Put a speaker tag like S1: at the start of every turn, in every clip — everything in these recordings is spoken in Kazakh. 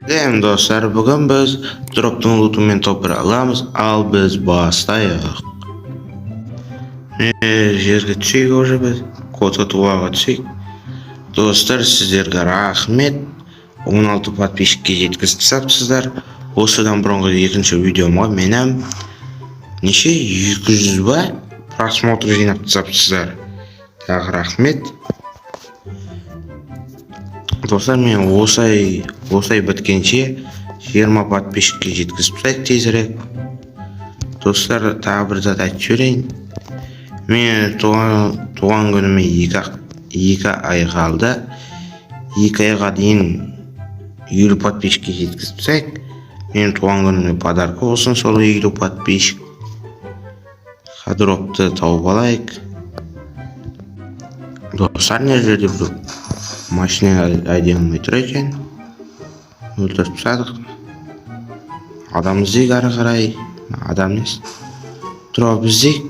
S1: Dem dostlar, bugün biz drop'un lootumen topura alamiz, al biz bastayıq. Yerge düşeyik oja biz, kodga tuvağa düşeyik. Dostlar, sizlerge rahmet. 16 подписчикке жеткізіпсіздер. Осыдан бұрынғы екінші видеома менім неше 200 ба просмотр жинап тастапсыздар. Тағы рахмет. Достар, мен осай біткенше 20 подписчикке жеткізіп тастайық тезірек. Достар, тағы бір зат айтып жіберейін. Мен туған күніме 2 ай қалды. 2 айға дейін 50 подписчикке жеткізіп тастайық. Мен туған күніме подарка болсын сол 50 подписчик. Дропты тауып алайық. Достар, не жерде бір машина айдай алмай тұр екен. Өлтіріп тастадық. Адам іздейік ары қарай. Адам емес. Дроп іздейік.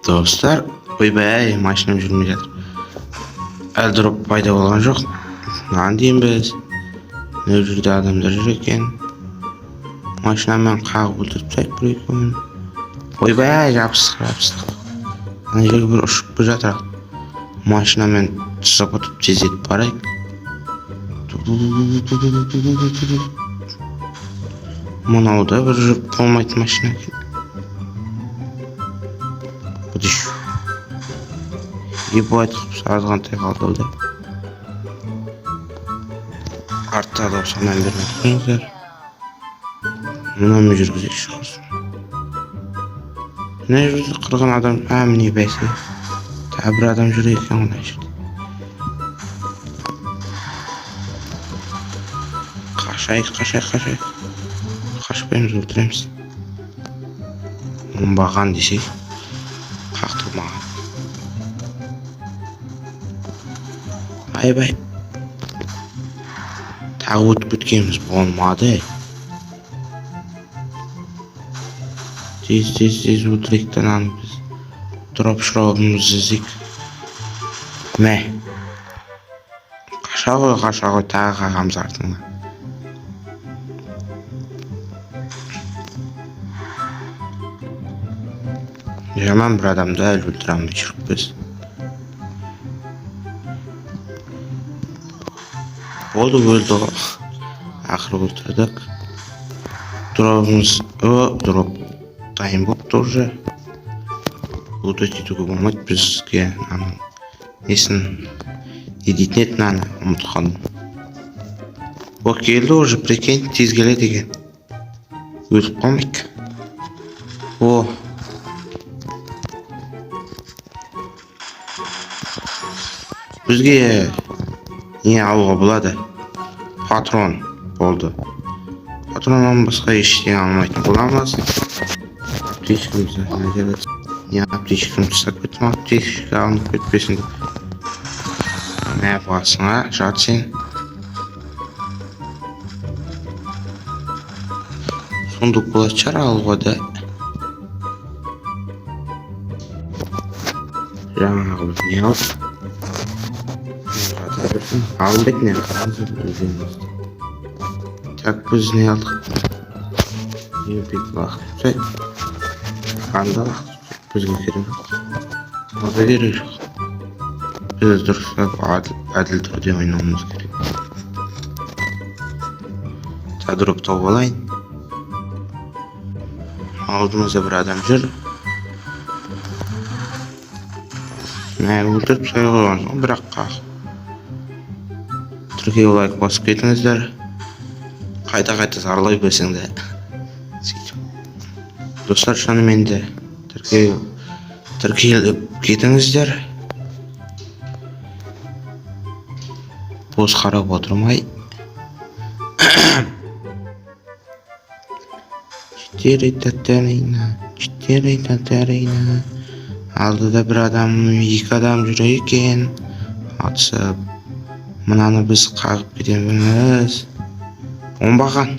S1: Достар, ойбай, машинам жүрмей жатыр. Әлі дроп пайда болған жоқ. Нан дейін біз. Не жерде адамдар жүр екен. Машинамен қағып өлтіріп тастайық бір екеуін. Ойбай, жабыстық. Ана жерге бір ұшып бір жатыр. Машинамен түсіп өтіп тездетіп барайық. Мұнауда бір жүріп болмайды машина екен. Бұдыш. Ебать, азғантай қалды да. Артта 90-нан бермей тұрыңыздар. Мұнымен жүргізек шығырсын. Мына жерде қырған адам, міне бәсе. Тағы бір адам жүр екен мына жерде. Қашайық. Қашпаймыз, өлтіреміз. Оңбаған десек, қақтырмаған. Айбай. Тағы өтіп өткеніміз болмады. Тез өлтіректен анып біз. Дроп шырауымызды іздейік. Мә. Қаша ғой, тағы қағамыз артыңда. Жаман бір адамды әлі өлтіре алмай жүріп біз. Болды, өлді ғой. Ақыры өлтірдік. Дропымыз... Дроп дайын болыпты уже. Лутать етуге болмайды бізге. Несін едетін етін аны ұмытқаным. О, келді уже, прикинь, тез келеді екен. Өліп қалмайық. О. Бізге не алуға болады? Патрон болды. Патроннан басқа ештеңе алмайтын боламыз. Аптечкамызды надевать. Не, аптечкамды тастап кеттім, аптечка алынып кетпесін деп. Мә, басыңа жат сен. Сундук болады шығар алуға да. Жаңағы біз не алып? Алынбайды не қараңыз өзімізді. Так, біз не алдық? Ебек лақтып тастайық. Қанда лақтып тастайық. Бізге керек жоқ. Ода керек жоқ. Біз дұрыстап әділ түрде ойнауымыз керек. Дроп тауып алайын. Алдымызда бір адам жүр. Мә, өлтіріп тастай қойған соң бірақ қақ. Түркей лайк басып кетіңіздер. Қайта сарылай берсеңді. Достар, шынымен де тіркеліп кетіңіздер. Бос қарап отырмай. Читтері тәтәрейна. Алдыда бір адам, 2 адам жүр екен. Атысып. Мынаны біз қағып кетеміз. Оңбаған.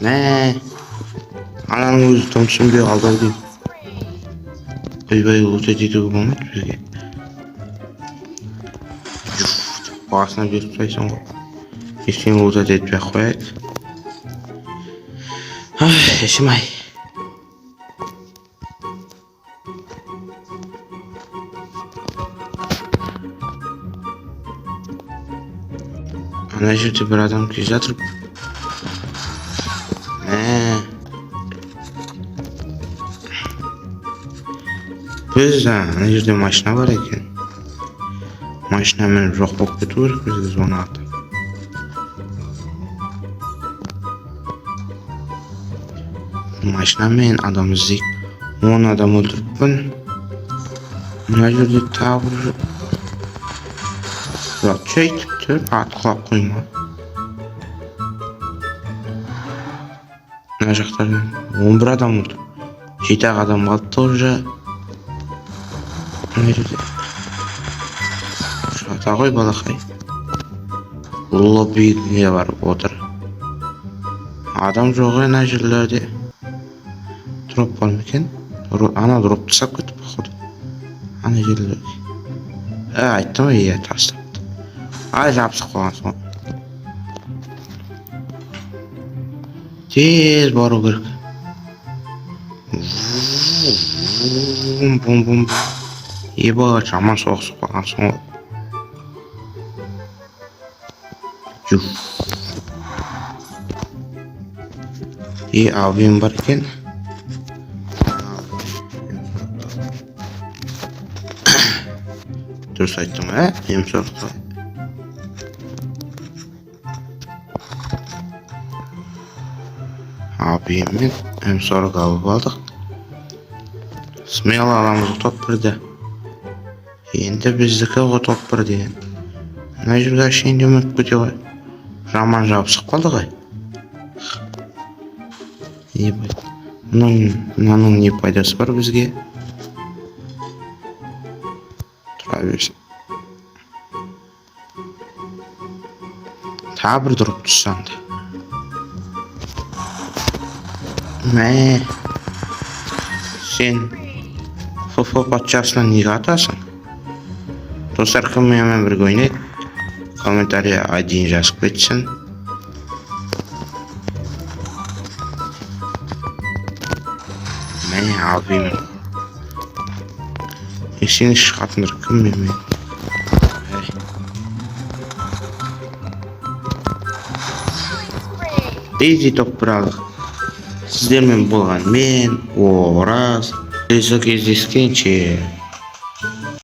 S1: Мә. Ананың өзі тым түсінбей қалды ау деймін. Ойбай, лут етуге болмайды бізге. Басына беріп тастайсың ғой. Ештеңе лут етпей ақ қояйық. Ішім-ай. Ана жерде бір адам келе жатыр. Біз ана жерде машина бар екен. Машина мініп жоқ болып кету керек бізге звонады. Машинамен адам іздейік. 10 адам өлтіріппін. Мына жерде тағы бір жоқ сөйтіп тұр, аты құлап қойма. Мына жақтардан 11 адам өлді. 7 адам қалыпты уже. Мына жерде шата ғой балақай. Лоббиге барып отыр. Адам жоқ ана жерлерде. Дроп бар ма екен? Ана дроп тастап кетіп походу. Ана жерлерде. Айттым ғой, иә тастапты. Ай, жабысып қалған соң. Тез бару керек. Бум-бум-бум. Еба, жаман соғысып қалған соң. Абиім бар екен. Дұрыс айттым, М40. Абиіммен М40 алып алдық. Смело аламыз топ бірді. Енді біздікі ғой топ бір деген. Мына жерге шейінде үміт көте ғой. Жаман жабысып қалды ғой. Мынаның не пайдасы бар бізге? Тұра берсін. Та бір дұрып түссам да. Сен ФФ патшасына неге атасың? Достар, кіммен бірге ойнайды? Комментария один жазып кетсін. Абиім. Сені шығатындар кім мен? Дейзи топ біралық. Сіздермен болған мен, Ораз. Кездескенше.